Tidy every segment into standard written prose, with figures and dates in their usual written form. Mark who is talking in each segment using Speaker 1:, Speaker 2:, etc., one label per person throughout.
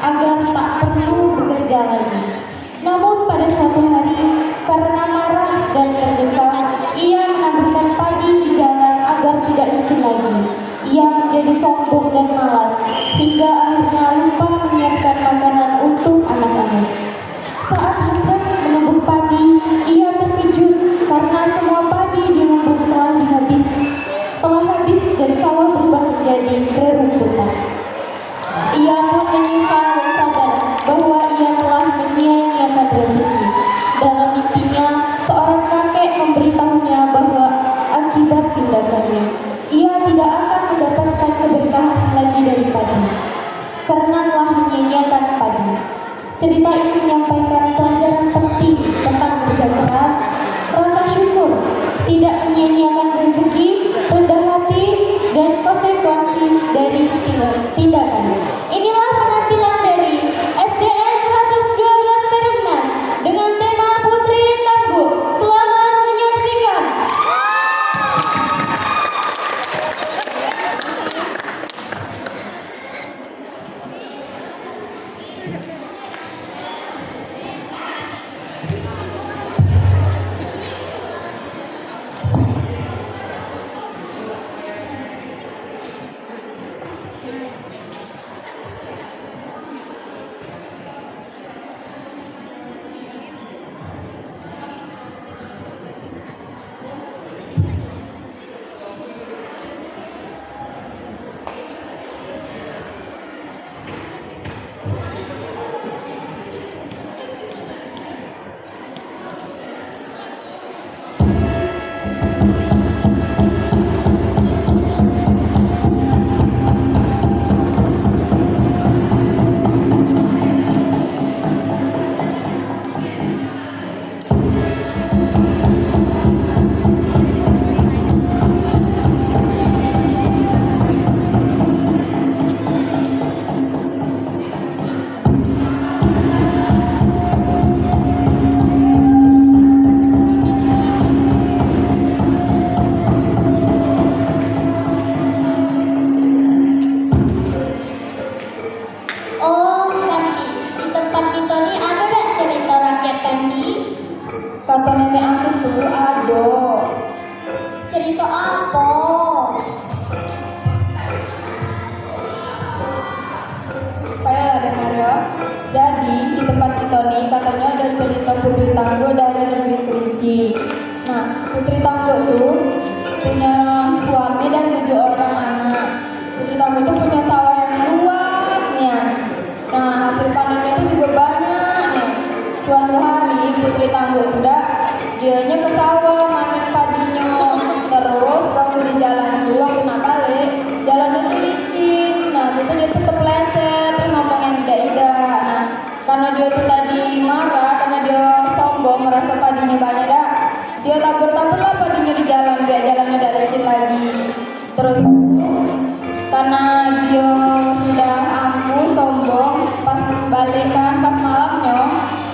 Speaker 1: agar tak perlu bekerja lagi. Namun pada suatu hari, karena marah dan terdesak, ia menaburkan padi di jalan agar tidak licin lagi. Ia menjadi sombong dan malas, hingga akhirnya lupa menyiapkan makanan untuk anak-anak. Saat hendak menumbuk padi, ia terkejut karena semua padi di lumbung telah habis dan sawah berubah menjadi rerumputan. Ia pun menyesal dan sadar bahwa ia telah menyia-nyiakan rezeki. Dalam mimpinya, seorang kakek memberitahunya bahwa akibat tindakannya, ia tidak akan mendapatkan keberkahan lagi dari padi, karena telah menyia-nyiakan padi. Cerita ini menyampaikan pelajaran penting tentang kerja keras, rasa syukur, tidak menyia-nyiakan rezeki, rendah hati, dan konsekuensi dari tindakan. Inilah penampilan dari SDN 112 Perumnas dengan tema Putri Tangguh. Selamat menyaksikan. Oh, Kandi, di tempat kita nih ada gak cerita rakyat Kandi?
Speaker 2: Kata nenek aku tuh ada.
Speaker 1: Cerita apa?
Speaker 2: Kayak dengar ya. Jadi di tempat kita nih katanya ada cerita Putri Tangguh dari negeri Kerinci. Nah, Putri Tangguh tuh punya suami dan 7 orang anak. Putri Tangguh tuh punya sawah yang luas nih ya. Nah, hasil panennya tuh juga banyak nih. Suatu hari Putri Tangguh tuh dianya ke sawah manen padinya. Terus waktu di jalan tuh waktu nak balik, jalannya tuh licin. Nah, itu dia tuh terpeleset, terus ngomong yang tidak-tidak. Nah, karena dia tuh tadi marah, karena dia sombong, merasa padinya banyak dia tabur-tabur lah padinya di jalan biar jalannya tidak licin lagi. Terus karena dia sudah angkuh, sombong, pas balik kan, pas malamnya,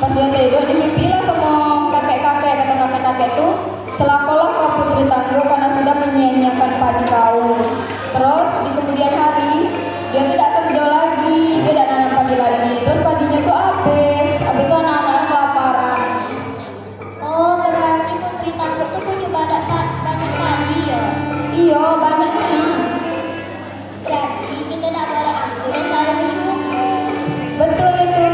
Speaker 2: pas dia tidur, dimimpilah sama kakek-kakek. Kata kakek-kakek tuh, celakalah kau Putri Tangguh karena sudah menyia-nyiakan padi kau. Terus di kemudian hari, dia tidak kerja lagi, dia tidak nanam padi lagi. Terus padinya tuh habis itu anak-anaknya kelaparan.
Speaker 1: Oh, berarti Putri Tangguh tuh punya banyak padi ya?
Speaker 2: Iya, banyaknya.
Speaker 1: Berarti kita tidak boleh angkuh dan saling bersyukur.
Speaker 2: Betul itu.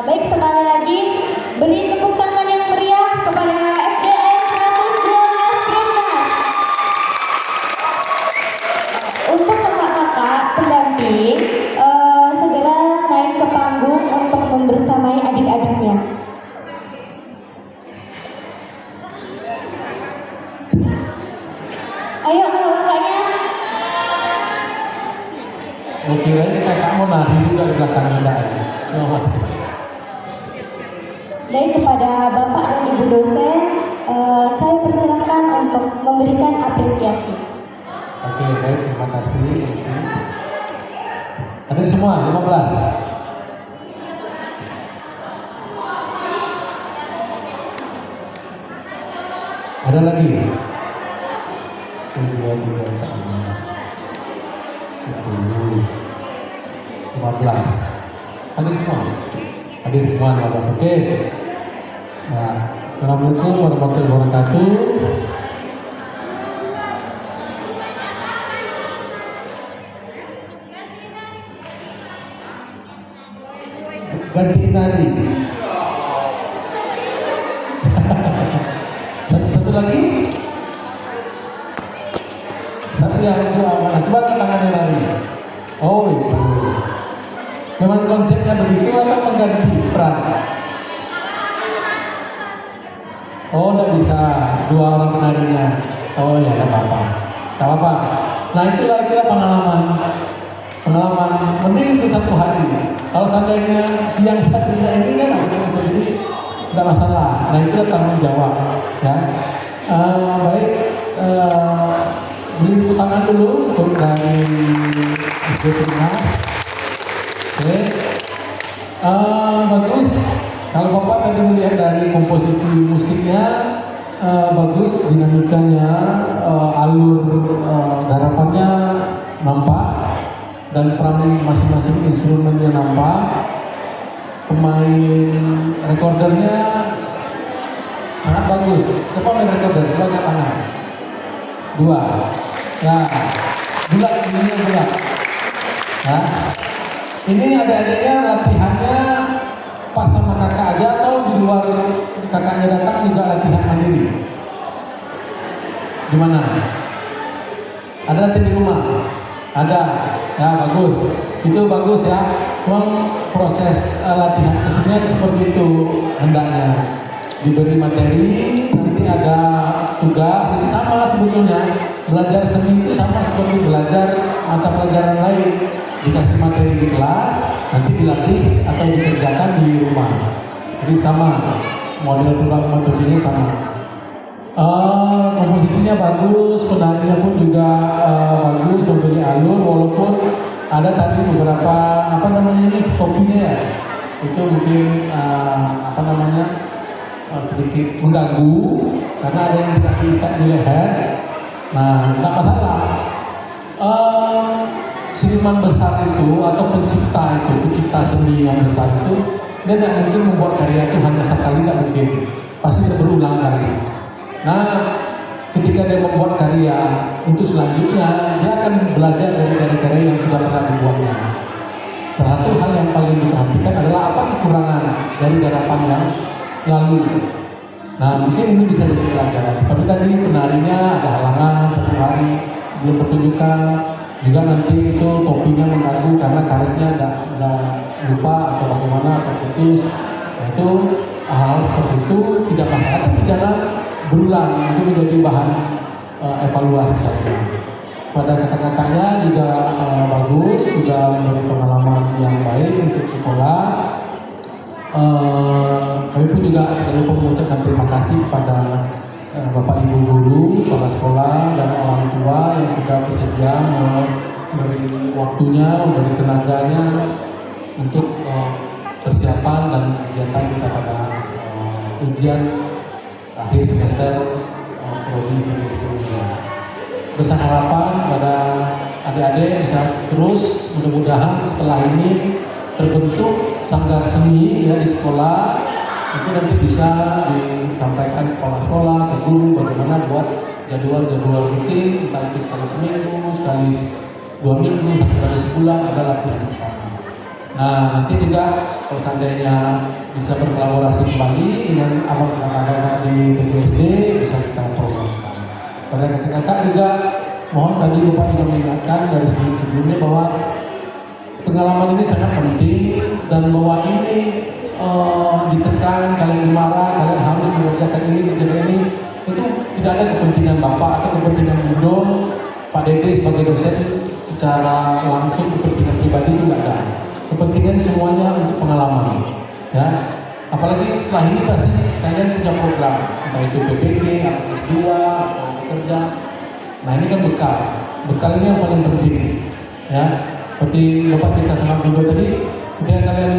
Speaker 1: Baik, sekali lagi beri tepuk tangan yang meriah kepada SDN 112 Perumnas. Untuk kakak-kakak pendamping segera naik ke panggung untuk membersamai adik-adiknya. Ayo kakaknya.
Speaker 3: Mau kira ini kakak mau nari juga di belakang kita ya. Maksud.
Speaker 1: Baik, kepada Bapak dan Ibu dosen, saya persilakan untuk memberikan apresiasi.
Speaker 3: Oke, baik, terima kasih MC. Hadir semua, 15. Ada lagi? 1, 2, 3, 4, 5, 10, 15. Hadir semua? Hadir semua 15, oke. Nah, Assalamualaikum warahmatullahi wabarakatuh. Ganti nari. Satu lagi. Satu yang dua mana? Coba ke tangannya nari. Oh itu. Memang konsepnya begitu atau mengganti peran? Oh, tidak bisa dua orang penarinya. Oh ya, tidak apa-apa. Tidak apa-apa. Nah itulah pengalaman. Mending itu 1 hari. Kalau seandainya siang harinya ini kan harus selesai, jadi tidak masalah. Nah itulah tanggung jawab. Ya. Baik. Beri tepuk tangan dulu untuk dari SD Perumnas. Oke. Bagus. Kalau Bapak tadi melihat dari komposisi musiknya, bagus, dinamikanya, alur garapannya nampak, dan peran masing-masing instrumennya nampak. Pemain recordernya sangat bagus. Siapa main recorder? Coba angkat tangan. 2. Ya, bulat, ininya bulat. Ya. Ini adik-adiknya latihannya pas sama kakak aja atau di luar kakaknya datang juga latihan mandiri? Gimana? Ada latihan di rumah? Ada? Ya bagus. Itu bagus ya. Memang proses latihan kesenian seperti itu hendaknya. Diberi materi, nanti ada tugas, ini sama sebetulnya. Belajar seni itu sama seperti belajar mata pelajaran lain. Dikasih materi di kelas, nanti dilatih atau dikerjakan di rumah. Jadi sama, model metodenya sama. Komposisinya bagus, penarinya pun juga bagus, memberi alur, walaupun ada tadi beberapa topinya ya, itu mungkin sedikit mengganggu karena ada yang tidak diikat di leher. Nah, tidak masalah. Seniman besar itu atau pencipta seni yang besar itu, dia tidak mungkin membuat karya itu hanya sekali, tidak mungkin, pasti dia berulang kali. Nah, ketika dia membuat karya untuk selanjutnya, dia akan belajar dari karya-karya yang sudah pernah dibuatnya. Salah satu hal yang paling diperhatikan adalah apa kekurangan dari garapan yang lalu. Nah, mungkin ini bisa jadi pelajaran. Seperti tadi penarinya ada halangan 1 hari belum pertunjukan. Juga nanti itu topinya mengganggu karena karetnya nggak lupa atau bagaimana atau putus. Nah, itu hal-hal seperti itu tidak masalah, tapi jangan berulang. Itu menjadi bahan evaluasi saja. Pada kakak-kakaknya juga bagus, sudah memberi pengalaman yang baik untuk sekolah. Kami pun juga tidak lupa mengucapkan terima kasih kepada Bapak Ibu guru, kepala sekolah, dan orang tua yang sudah bersedia memberi waktunya, memberi tenaganya untuk persiapan dan kegiatan kita pada ujian akhir semester prodi PGSD ini. Besar harapan pada adik-adik bisa terus, mudah-mudahan setelah ini terbentuk sanggar seni ya di sekolah, itu nanti bisa disampaikan ke kepala-sekolah, ke guru bagaimana buat jadwal-jadwal rutin, entah itu sekali seminggu, sekali 2 minggu, sekali sebulan ada latihan bersama. Nah nanti juga kalau seandainya bisa berkolaborasi kembali dengan abang kakak-kakak di PGSD bisa kita programkan. Pada kakak-kakak juga mohon tadi Bapak juga mengingatkan dari sebelum-sebelumnya bahwa pengalaman ini sangat penting dan bahwa ini ditekan, kalian dimarah, kalian harus mengerjakan ini, kerjakan ini, itu tidak ada kepentingan Bapak atau kepentingan Budo, Pak Dede sebagai dosen secara langsung kepentingan pribadi itu nggak ada. Kepentingan semuanya untuk pengalaman, ya. Apalagi setelah ini pasti kalian punya program, entah itu PPG atau S2 atau bekerja. Nah ini kan bekal. Bekal ini yang paling penting, ya. Seperti Bapak cerita sama Budo tadi, ketika kalian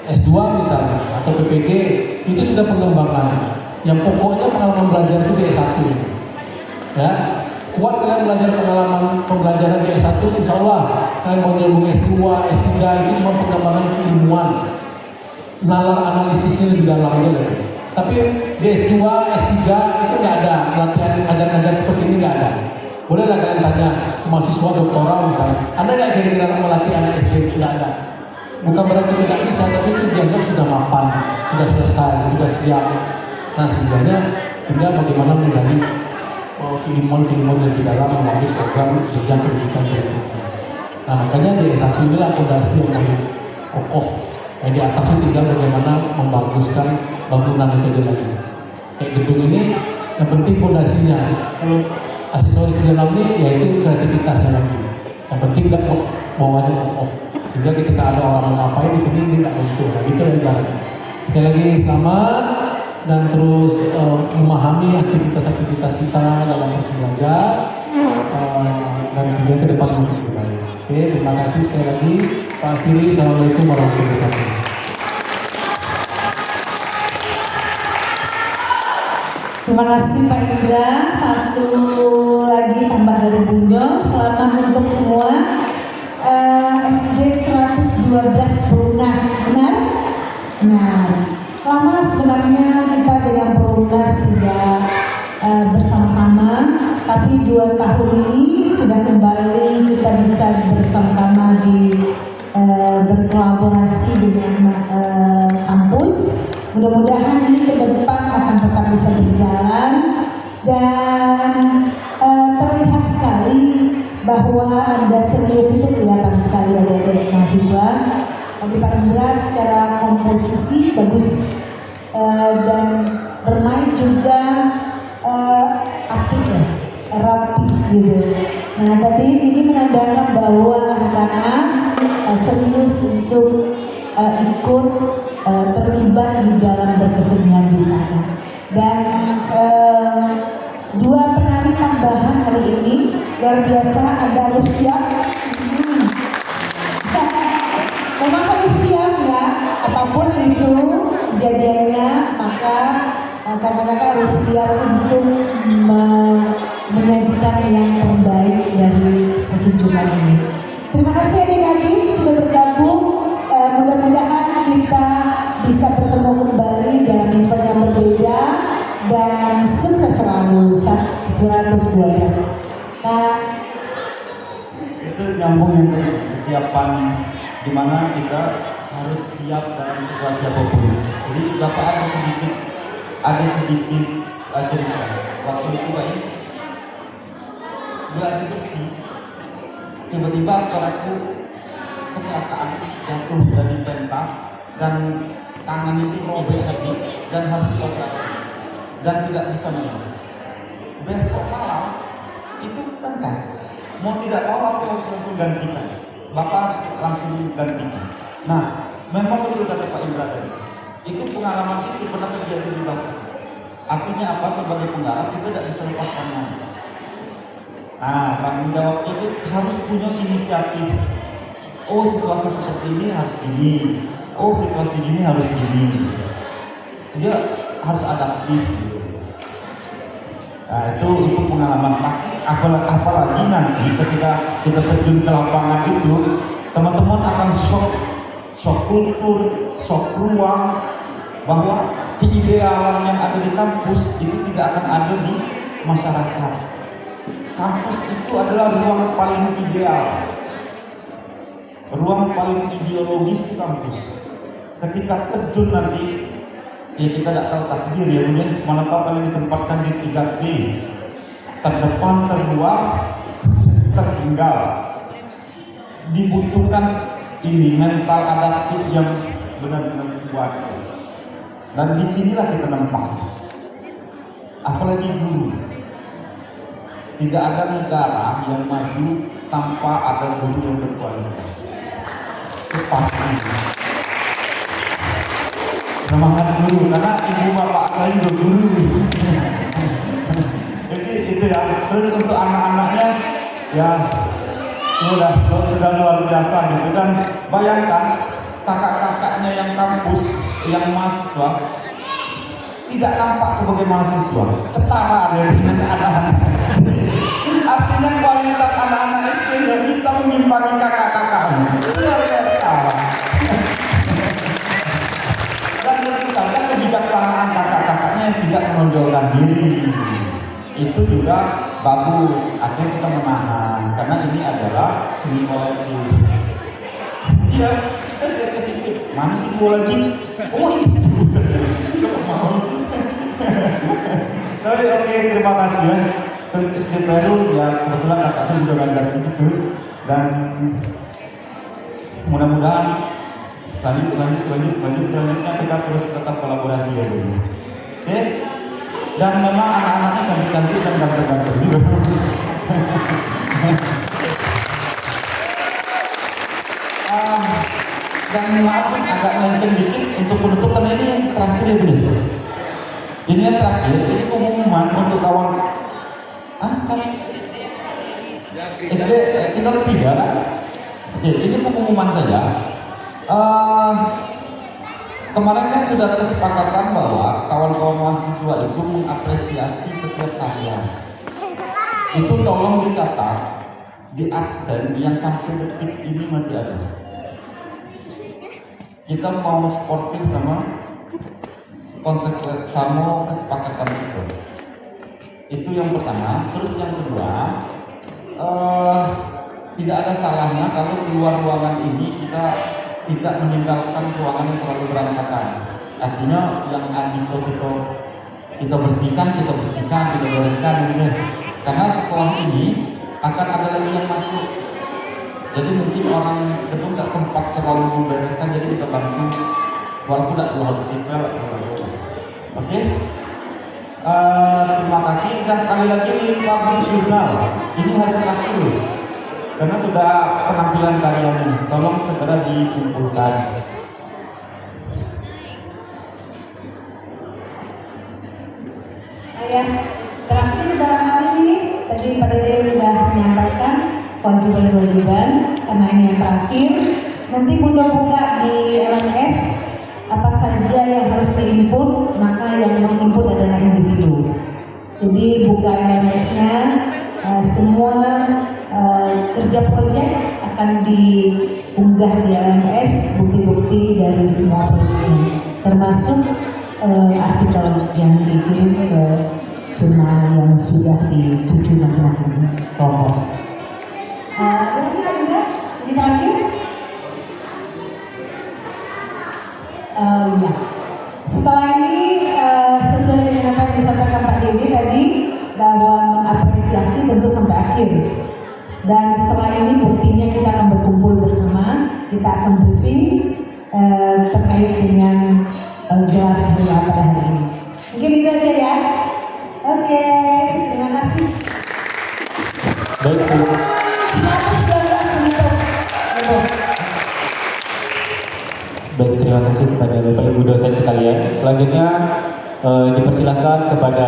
Speaker 3: S2 misalnya atau PPG itu sudah pengembangan. Yang pokoknya pengalaman belajar itu di S1, ya. Kuat kalian belajar pengalaman pembelajaran di S1, insya Allah kalian mau nyambung S2, S3 itu cuma pengembangan keilmuan, nalar analisisnya lebih dalamnya lagi. Tapi di S2, S3 itu nggak ada latihan ajar-ajar seperti ini, nggak ada. Boleh lah kalian tanya ke mahasiswa doktoral misalnya, ada nggak kira-kira melatih anak SD? Nggak ada. Bukan berarti tidak bisa, tapi itu dianggap sudah mapan, sudah selesai, sudah siap. Nah sebenarnya tinggal bagaimana menggali keilmuan-keilmuan yang di dalam melalui program jenjang pendidikan berikutnya. Nah makanya di S1 inilah fondasi yang paling kokoh. Yang di atas itu tinggal bagaimana membaguskan bangunan itu aja lagi. Kayak gedung ini yang penting fondasinya. Kalau asisten di dalam ini yaitu kreativitasnya lagi. Yang penting nggak bawahnya kokoh. Sehingga ketika ada orang ngapain di sini ini nggak runtuh. Nah gitu ya ibaratnya. Sekali lagi selamat. Dan terus memahami aktivitas-aktivitas kita dalam proses belajar dan sehingga ke depan lebih baik. Oke, terima kasih sekali lagi Pak Firi. Assalamualaikum warahmatullahi wabarakatuh.
Speaker 4: Terima kasih Pak Indra. Satu lagi tambah dari Budo. Selamat untuk semua SD 112 Perumnas, benar? Benar. Lama sebenarnya kita dengan Perumnas tidak bersama-sama, tapi 2 tahun ini sudah kembali kita bisa bersama-sama berkolaborasi dengan kampus. Mudah-mudahan ini ke depan akan tetap bisa berjalan dan terlihat sekali bahwa Anda serius itu kelihatan sekali adik-adik mahasiswa. Tadi Pak Indra secara komposisi bagus dan bermain juga apik ya, rapi gitu. Nah tadi ini menandakan bahwa anak-anak serius untuk ikut terlibat di dalam berkesenian di sana. Dan 2 penari tambahan kali ini luar biasa, Anda harus siap. Memang harus siap ya, apapun itu kejadiannya, maka kakak-kakak harus siap untuk menyajikan yang terbaik dari pertunjukan ini. Terima kasih adik-adik sudah bergabung. Mudah-mudahan kita bisa bertemu kembali dalam event yang berbeda dan sukses selalu 112. Pak.
Speaker 5: Itu nyambung yang tadi kesiapan di mana kita harus siap dalam situasi apapun. Jadi Bapak ada sedikit cerita. Waktu itu Pak ini belajar bersih, tiba-tiba aktorku kecelakaan, jatuh dari pentas dan tangan itu robek habis dan harus dioperasi dan tidak bisa menang. Besok malam itu pentas, mau tidak tahu aku harus langsung gantikan. Bapak langsung gantikan. Nah, memang betul kata Pak Indra tadi. Itu pengalaman itu pernah terjadi di Bapak. Artinya apa? Sebagai penggarap kita tidak bisa lepas tangan. Nah, tanggung jawabnya itu harus punya inisiatif. Oh, situasi seperti ini harus gini. Oh, situasi gini harus gini. Dia harus adaptif. Gitu. Nah, itu pengalaman praktik. Apalagi nanti ketika kita terjun ke lapangan itu, teman-teman akan shock kultur, shock ruang, bahwa keidealan yang ada di kampus itu tidak akan ada di masyarakat. Kampus itu adalah ruang paling ideal, ruang paling ideologis di kampus. Ketika terjun nanti, ya kita tidak tahu takdir ya, mana tahu kalian ditempatkan di 3T, terdepan, terluar, tertinggal. Dibutuhkan ini mental adaptif yang benar-benar kuat. Dan disinilah kita nampak. Apalagi guru. Tidak ada negara yang maju tanpa ada guru yang berkualitas. Itu pasti. Semangat guru, karena ibu bapak saya juga guru. Jadi itu ya. Terus untuk anak-anaknya, ya sudah luar biasa gitu. Dan bayangkan kakak-kakaknya yang kampus, yang mahasiswa tidak nampak sebagai mahasiswa, setara dengan anak-anak. Artinya kualitas anak-anak SD tidak bisa mengimbangi kakak-kakaknya. Luar biasa. Dan tentu saja kebijaksanaan kakak-kakaknya yang tidak menonjolkan diri itu juga bagus. Akhirnya kita menahan karena ini adalah seni kolektif. Iya. Mana sih gua lagi? Oh itu. Tapi oke, terima kasih ya. Terus SD Peru ya kebetulan kakak saya juga ngajar di situ dan mudah-mudahan selanjutnya kita terus tetap kolaborasi ya dulu. Oke? Dan memang anak-anaknya cantik-cantik dan ganteng-ganteng juga. Dan maaf agak melenceng dikit untuk penutup karena ini yang terakhir ya benar. Ini yang terakhir, ini pengumuman untuk kawan SD tinggal 3 kan? Oke, ini pengumuman saja. Kemarin kan sudah kesepakatan bahwa kawan-kawan mahasiswa itu mengapresiasi setiap karya. Itu tolong dicatat di absen yang sampai detik ini masih ada. Kita mau sportif sama konsep sama kesepakatan itu. Itu yang pertama. Terus yang kedua, tidak ada salahnya kalau keluar ruangan ini kita tidak meninggalkan ruangan yang terlalu berantakan. Artinya yang adiso kita bersihkan, kita bereskan gitu. Karena sekolah ini akan ada lagi yang masuk. Jadi mungkin orang itu tidak sempat terlalu membereskan, jadi kita bantu walaupun tidak terlalu detail. Oke? Terima kasih dan sekali lagi ini publish jurnal. Ini hari terakhir loh. Karena sudah penampilan karyanya. Tolong segera dikumpulkan.
Speaker 4: Ya, terakhir barangkali ini tadi Pak Dede sudah menyampaikan kewajiban-kewajiban karena ini yang terakhir. Nanti Bunda buka di LMS apa saja yang harus diinput, maka yang menginput adalah individu. Jadi buka LMS-nya, semua kerja proyek akan diunggah di LMS, bukti-bukti dari semua proyeknya, termasuk artikel yang dikirim ke jurnal yang sudah dituju masing-masing kelompok. Ini Pak Indra, ini terakhir. Ya. Setelah ini sesuai dengan apa yang disampaikan Pak Dede tadi bahwa mengapresiasi tentu sampai akhir. Dan setelah ini buktinya kita akan berkumpul bersama, kita akan briefing terkait dengan gelar karya pada hari ini. Mungkin itu aja ya. Oke, terima kasih.
Speaker 3: Baik, Bu.
Speaker 4: 119 menutup.
Speaker 6: Baik, terima kasih kepada Bapak Ibu dosen sekalian. Selanjutnya dipersilahkan kepada